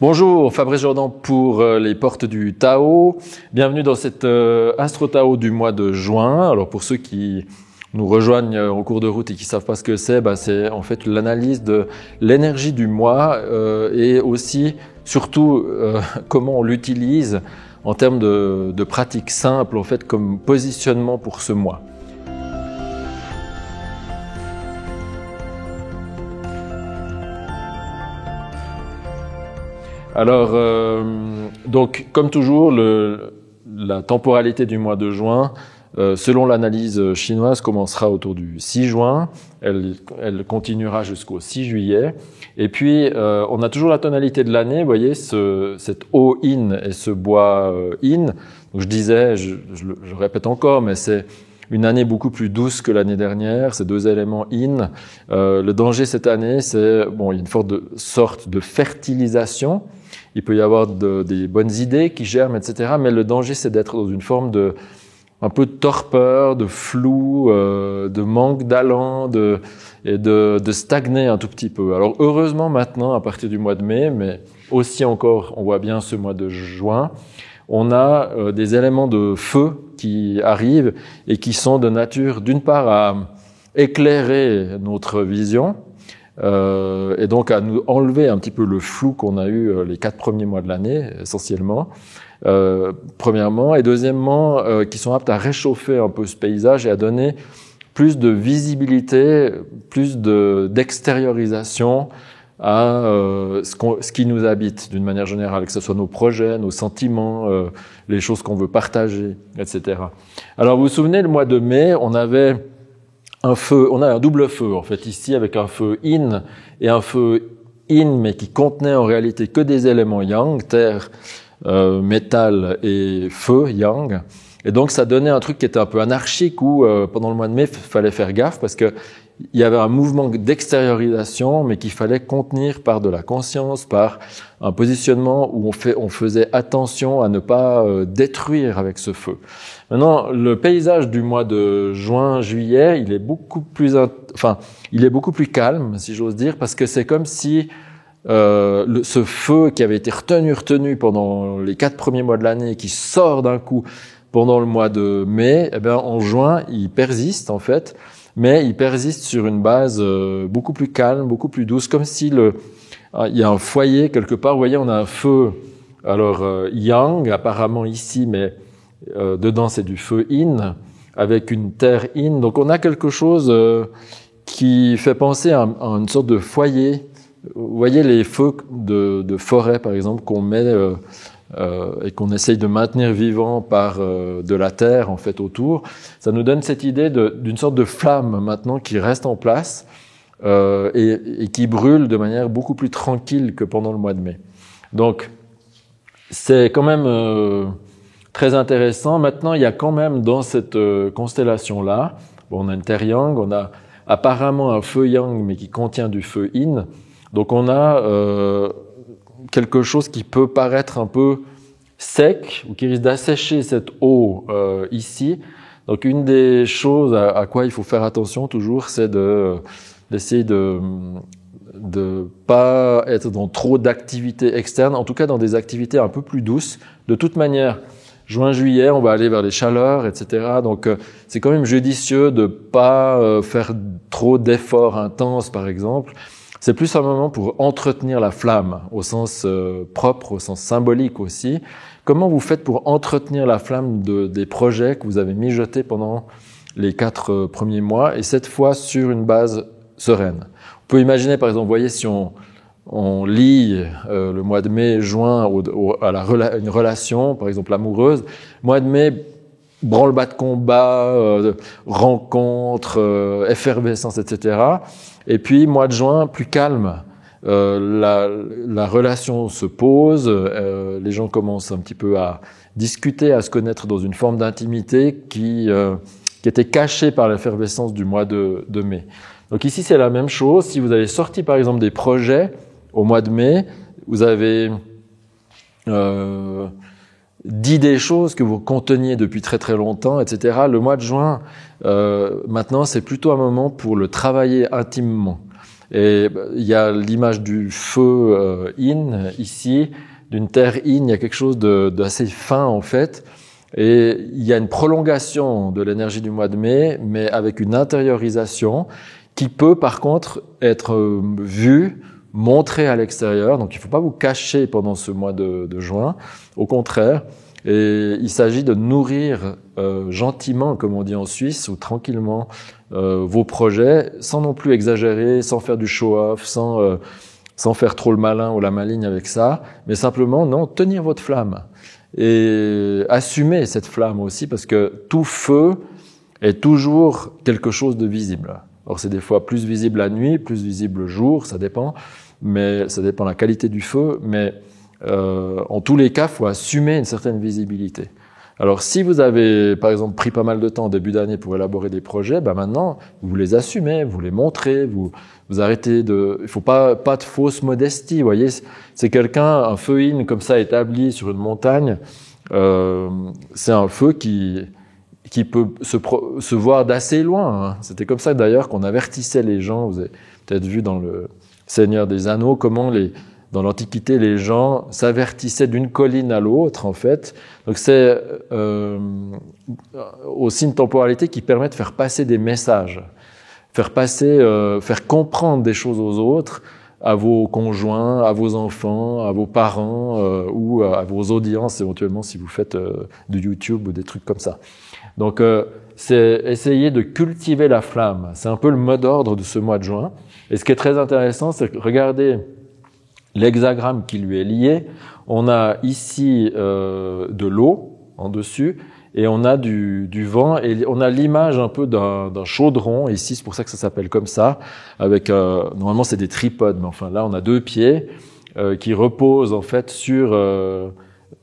Bonjour, Fabrice Jordan pour les portes du Tao. Bienvenue dans cet Astro Tao du mois de juin. Alors pour ceux qui nous rejoignent en cours de route et qui savent pas ce que c'est en fait l'analyse de l'énergie du mois et aussi, surtout, comment on l'utilise en termes de pratiques simples en fait comme positionnement pour ce mois. Alors, donc, comme toujours, la temporalité du mois de juin, selon l'analyse chinoise, commencera autour du 6 juin. Elle continuera jusqu'au 6 juillet. Et puis, on a toujours la tonalité de l'année. Vous voyez, cette eau yin et ce bois yin. Donc, je disais, je le répète encore, mais c'est une année beaucoup plus douce que l'année dernière. Ces deux éléments yin. Le danger cette année, c'est il y a une sorte de fertilisation. Il peut y avoir des bonnes idées qui germent, etc. Mais le danger, c'est d'être dans une forme un peu de torpeur, de flou, de manque d'allant, et de stagner un tout petit peu. Alors heureusement maintenant, à partir du mois de mai, mais aussi encore, on voit bien ce mois de juin, on a des éléments de feu qui arrivent et qui sont de nature, d'une part, à éclairer notre vision, et donc à nous enlever un petit peu le flou qu'on a eu les 4 premiers mois de l'année, essentiellement, premièrement, et deuxièmement, qui sont aptes à réchauffer un peu ce paysage et à donner plus de visibilité, plus d'extériorisation à ce qui nous habite d'une manière générale, que ce soit nos projets, nos sentiments, les choses qu'on veut partager, etc. Alors vous vous souvenez, le mois de mai, on avait un feu, on a un double feu en fait ici avec un feu yin et un feu yin mais qui contenait en réalité que des éléments yang, terre, métal et feu yang. Et donc ça donnait un truc qui était un peu anarchique où pendant le mois de mai il fallait faire gaffe parce que il y avait un mouvement d'extériorisation mais qu'il fallait contenir par de la conscience, par un positionnement où on faisait attention à ne pas détruire avec ce feu. Maintenant, le paysage du mois de juin, juillet, il est beaucoup plus calme, si j'ose dire, parce que c'est comme si ce feu qui avait été retenu pendant les 4 premiers mois de l'année, qui sort d'un coup pendant le mois de mai, en juin, il persiste en fait, mais il persiste sur une base beaucoup plus calme, beaucoup plus douce, comme si il y a un foyer quelque part. Vous voyez, on a un feu, alors yang apparemment ici, mais dedans c'est du feu yin avec une terre yin. Donc on a quelque chose qui fait penser à une sorte de foyer. Vous voyez les feux de forêt par exemple qu'on met et qu'on essaye de maintenir vivant par de la terre en fait autour. Ça nous donne cette idée d'une sorte de flamme maintenant qui reste en place et qui brûle de manière beaucoup plus tranquille que pendant le mois de mai. Donc c'est quand même très intéressant. Maintenant, il y a quand même dans cette constellation-là, on a une terre yang, on a apparemment un feu yang, mais qui contient du feu yin. Donc on a quelque chose qui peut paraître un peu sec ou qui risque d'assécher cette eau ici. Donc une des choses à quoi il faut faire attention toujours, c'est d'essayer de pas être dans trop d'activités externes, en tout cas dans des activités un peu plus douces. De toute manière, juin, juillet, on va aller vers les chaleurs, etc. Donc, c'est quand même judicieux de pas faire trop d'efforts intenses, par exemple. C'est plus un moment pour entretenir la flamme, au sens propre, au sens symbolique aussi. Comment vous faites pour entretenir la flamme des projets que vous avez mijotés pendant les 4 premiers mois, et cette fois sur une base sereine? On peut imaginer, par exemple, vous voyez, si on lie le mois de mai, juin à une relation, par exemple amoureuse. Mois de mai, branle-bas de combat, rencontre, effervescence, etc. Et puis mois de juin, plus calme. La relation se pose, les gens commencent un petit peu à discuter, à se connaître dans une forme d'intimité qui était cachée par l'effervescence du mois de mai. Donc ici, c'est la même chose. Si vous avez sorti, par exemple, des projets au mois de mai, vous avez dit des choses que vous conteniez depuis très très longtemps, etc. Le mois de juin, maintenant, c'est plutôt un moment pour le travailler intimement. Et il y a l'image du feu yin ici, d'une terre yin, il y a quelque chose d'assez fin en fait. Et il y a une prolongation de l'énergie du mois de mai, mais avec une intériorisation qui peut par contre être vue, montrée à l'extérieur. Donc il ne faut pas vous cacher pendant ce mois de juin, au contraire. Et il s'agit de nourrir gentiment, comme on dit en Suisse, ou tranquillement vos projets, sans non plus exagérer, sans faire du show-off, sans faire trop le malin ou la maligne avec ça, mais simplement non, tenir votre flamme et assumer cette flamme aussi, parce que tout feu est toujours quelque chose de visible. Alors c'est des fois plus visible la nuit, plus visible le jour, ça dépend, mais ça dépend de la qualité du feu, mais en tous les cas, il faut assumer une certaine visibilité. Alors, si vous avez, par exemple, pris pas mal de temps en début d'année pour élaborer des projets, ben maintenant, vous les assumez, vous les montrez, vous arrêtez il faut pas de fausse modestie, vous voyez. C'est quelqu'un, un feu in comme ça établi sur une montagne, c'est un feu qui peut se voir d'assez loin, hein. C'était comme ça d'ailleurs qu'on avertissait les gens. Vous avez peut-être vu dans le Seigneur des Anneaux comment dans l'Antiquité, les gens s'avertissaient d'une colline à l'autre, en fait. Donc c'est aussi une temporalité qui permet de faire passer des messages, faire comprendre des choses aux autres, à vos conjoints, à vos enfants, à vos parents ou à vos audiences, éventuellement si vous faites du YouTube ou des trucs comme ça. Donc c'est essayer de cultiver la flamme. C'est un peu le mot d'ordre de ce mois de juin. Et ce qui est très intéressant, c'est que regardez l'hexagramme qui lui est lié. On a ici de l'eau en dessus et on a du vent et on a l'image un peu d'un chaudron. Ici, c'est pour ça que ça s'appelle comme ça. Avec normalement c'est des tripodes, mais enfin là on a deux pieds qui reposent en fait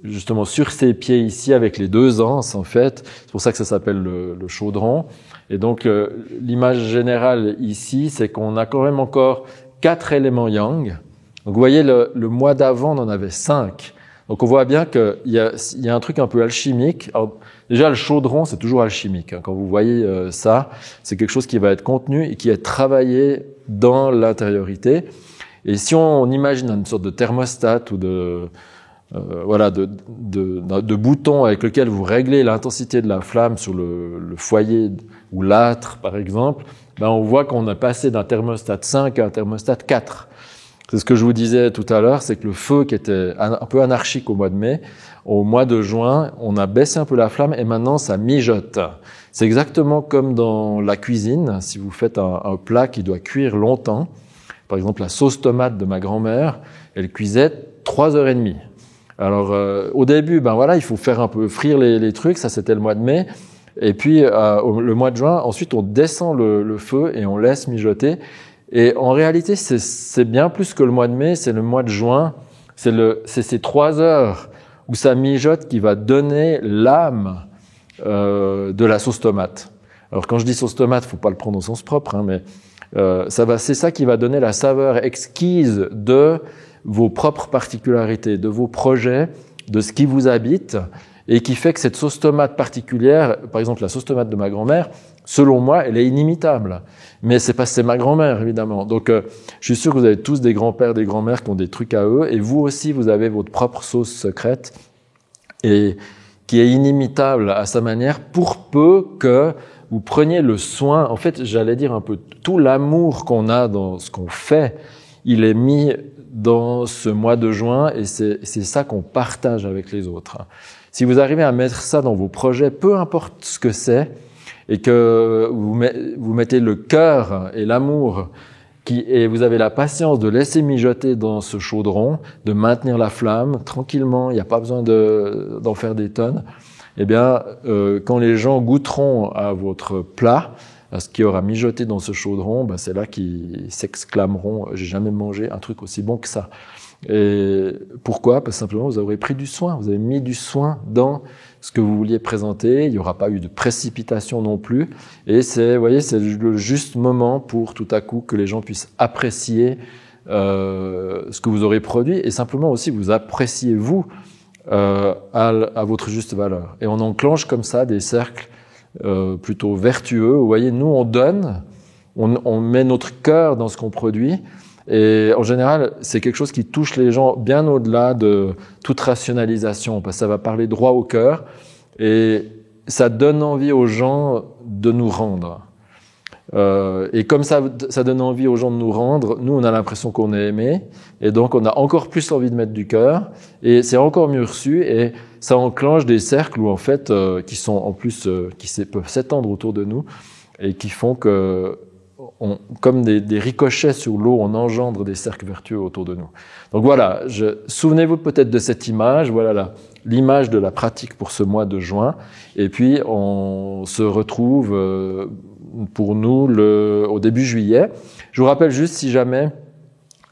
justement sur ces pieds ici avec les deux anses en fait. C'est pour ça que ça s'appelle le chaudron. Et donc l'image générale ici, c'est qu'on a quand même encore 4 éléments yang. Donc vous voyez, le mois d'avant, on en avait 5. Donc on voit bien qu'il y a un truc un peu alchimique. Alors, déjà, le chaudron, c'est toujours alchimique, hein. Quand vous voyez ça, c'est quelque chose qui va être contenu et qui est travaillé dans l'intériorité. Et si on imagine une sorte de thermostat ou de bouton avec lequel vous réglez l'intensité de la flamme sur le foyer ou l'âtre, par exemple, ben on voit qu'on a passé d'un thermostat 5 à un thermostat 4. C'est ce que je vous disais tout à l'heure, c'est que le feu qui était un peu anarchique au mois de mai, au mois de juin, on a baissé un peu la flamme et maintenant ça mijote. C'est exactement comme dans la cuisine, si vous faites un plat qui doit cuire longtemps. Par exemple, la sauce tomate de ma grand-mère, elle cuisait 3h30. Alors au début, il faut faire un peu frire les trucs, ça c'était le mois de mai. Et puis le mois de juin, ensuite on descend le feu et on laisse mijoter. Et en réalité, c'est bien plus que le mois de mai, c'est le mois de juin. C'est ces 3 heures où ça mijote qui va donner l'âme de la sauce tomate. Alors quand je dis sauce tomate, faut pas le prendre au sens propre, hein, mais c'est ça qui va donner la saveur exquise de vos propres particularités, de vos projets, de ce qui vous habite, et qui fait que cette sauce tomate particulière, par exemple la sauce tomate de ma grand-mère, selon moi, elle est inimitable. Mais c'est ma grand-mère, évidemment. Donc, je suis sûr que vous avez tous des grands-pères, des grands-mères qui ont des trucs à eux, et vous aussi, vous avez votre propre sauce secrète, et qui est inimitable à sa manière, pour peu que vous preniez le soin, en fait, j'allais dire un peu, tout l'amour qu'on a dans ce qu'on fait, il est mis dans ce mois de juin, et c'est ça qu'on partage avec les autres. Si vous arrivez à mettre ça dans vos projets, peu importe ce que c'est, et que vous mettez le cœur et l'amour et vous avez la patience de laisser mijoter dans ce chaudron, de maintenir la flamme tranquillement, il n'y a pas besoin d'en faire des tonnes, eh bien, quand les gens goûteront à votre plat, à ce qui aura mijoté dans ce chaudron, c'est là qu'ils s'exclameront « j'ai jamais mangé un truc aussi bon que ça ». Et pourquoi? Parce que simplement, vous aurez pris du soin, vous avez mis du soin dans ce que vous vouliez présenter, il n'y aura pas eu de précipitation non plus, et c'est le juste moment pour tout à coup que les gens puissent apprécier ce que vous aurez produit, et simplement aussi vous appréciez vous à votre juste valeur. Et on enclenche comme ça des cercles plutôt vertueux. Vous voyez, nous on donne, on met notre cœur dans ce qu'on produit. Et en général, c'est quelque chose qui touche les gens bien au-delà de toute rationalisation, parce que ça va parler droit au cœur et ça donne envie aux gens de nous rendre. Et comme ça donne envie aux gens de nous rendre, nous, on a l'impression qu'on est aimé, et donc on a encore plus envie de mettre du cœur, et c'est encore mieux reçu, et ça enclenche des cercles où en fait, qui sont en plus, peuvent s'étendre autour de nous, et qui font que comme des ricochets sur l'eau, on engendre des cercles vertueux autour de nous. Donc voilà, souvenez-vous peut-être de cette image, voilà l'image de la pratique pour ce mois de juin, et puis on se retrouve pour nous au début juillet. Je vous rappelle juste, si jamais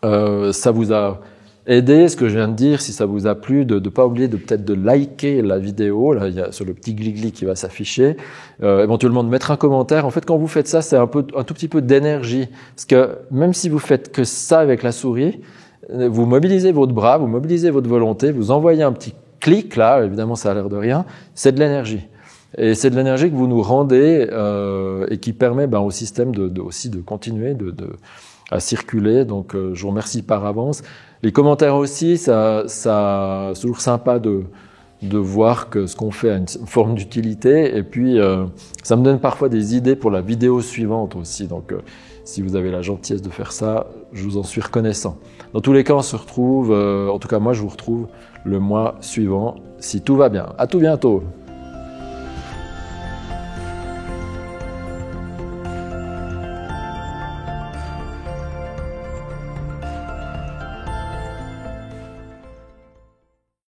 ça vous a aidé, ce que je viens de dire, si ça vous a plu, de ne pas oublier peut-être de liker la vidéo, là, il y a sur le petit glis-glis qui va s'afficher, éventuellement de mettre un commentaire. En fait, quand vous faites ça, c'est un tout petit peu d'énergie, parce que même si vous faites que ça avec la souris, vous mobilisez votre bras, vous mobilisez votre volonté, vous envoyez un petit clic, là, évidemment ça a l'air de rien, c'est de l'énergie. Et c'est de l'énergie que vous nous rendez et qui permet au système aussi de continuer à circuler. Donc je vous remercie par avance. Les commentaires aussi, c'est toujours sympa de voir que ce qu'on fait a une forme d'utilité. Et puis ça me donne parfois des idées pour la vidéo suivante aussi. Donc si vous avez la gentillesse de faire ça, je vous en suis reconnaissant. Dans tous les cas, on se retrouve, en tout cas moi je vous retrouve le mois suivant, si tout va bien. À tout bientôt.